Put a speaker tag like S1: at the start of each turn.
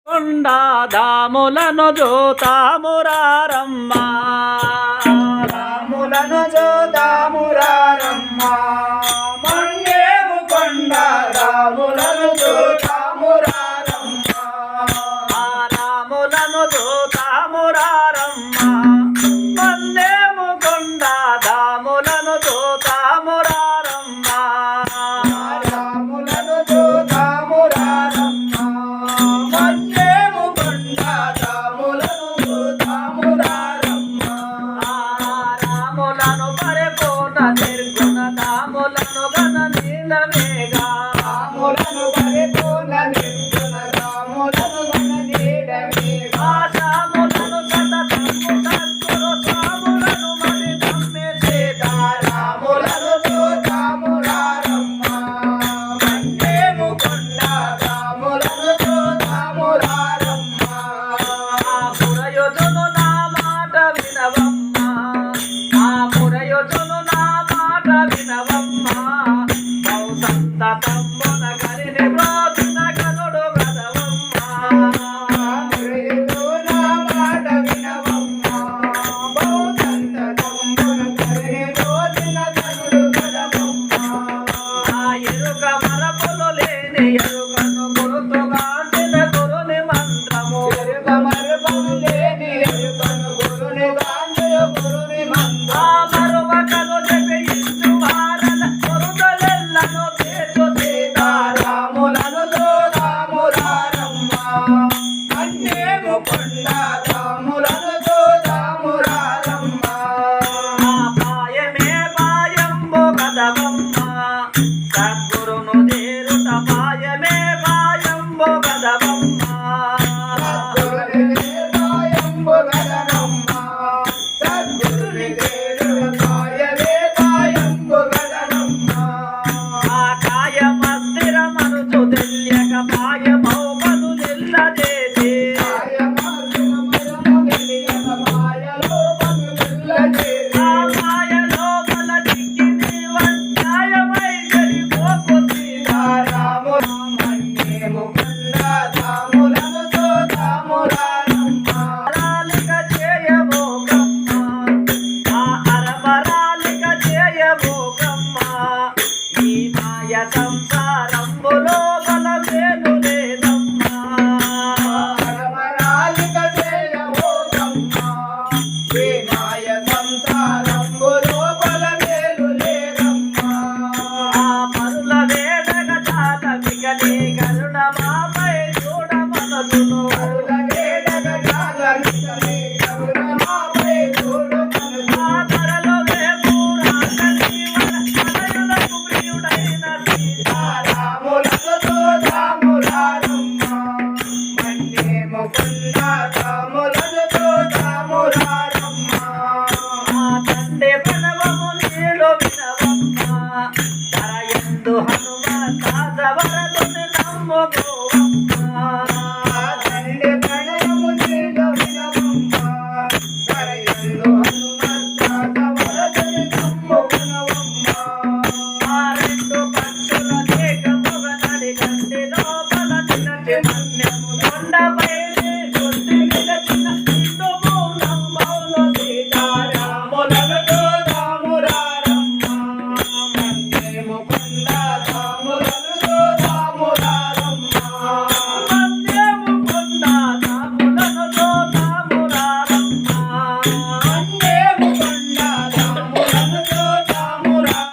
S1: కొండాదాములను జోతామురారమ్మా
S2: రాములను జోతామురారమ్మా మండేము కొండాదాములను జోతామురారమ్మా
S1: రాములను జోతామురారమ్మా మండేము కొండాదాములను జోతామురారమ్మా
S2: రాములను జోతామురారమ్మా మండేము కొండాదాములను జోతామురారమ్మా
S1: రాములను పరిపూర్ణ నిర్గుణ దాములను గణ నీలమేగా
S2: రాములను పరిపూర్ణ నిర్గుణ రాములను గణ నీడమేగా
S1: రాములను సతతము సద్గురు స్వాములను మరి నమ్మేసేదా
S2: రాములను జోతామురారమ్మా మండేము కొండాదాములను జోతామురారమ్మా
S1: పురయోజను నా మాట వినవమ్మా పురయోజను నా మాట వినవమ్మా సంతతమ్మున కలిని బ్రోతున కనుడు గదవమ్మా
S2: నా మాట వినవమ్మా బౌద్ధంతమ్మున కలిని బ్రోతున కనుడు గదవమ్మా
S1: ఎరుక మరపులు లేని ఎరుకను గురుతుగాంచిన గురుని మంత్రము
S2: ఎరుక మరుపము లేని ఎరుకను గురుని గాంధులు గురుని మంత్రము
S1: మరువకను జపించు మారల గురుదలెల్లను చేసు
S2: రాములను జోతామురారమ్మా మండేము కొండాదాములను జోతామురారమ్మా
S1: పాయమే పాయంబు గదవమ్మా సద్గురును చేరుట పాయమే పాయంబు గదవమ్మా
S2: పాయంబు గదనమ్మా సద్గురుని చేరుట పాయమే పాయంబు గదనమ్మా
S1: కాయమస్థిరమనుచు తెలియక పాయమౌమను నిల్లజేసి మాయలో బల చిక్కి నీవన్యాయమై చెడిపోకు సీతా అరమరాలిక చేయబోకమ్మా అరమరాలిక చేయబోకమ్మా ఈ మాయ సంసారంబులో బల వేలు లేదమ్మా పరుల వేడగ చాతమికని కరుణ మాపై చూడ మనసును ధరలో వేమూరాక జీవన మనయులకు ప్రియుడైన తండ్రి బలవము నీలో వినవమ్మా ధరయందు హనుమ దాసవరదుని నమ్ముకోవమ్మా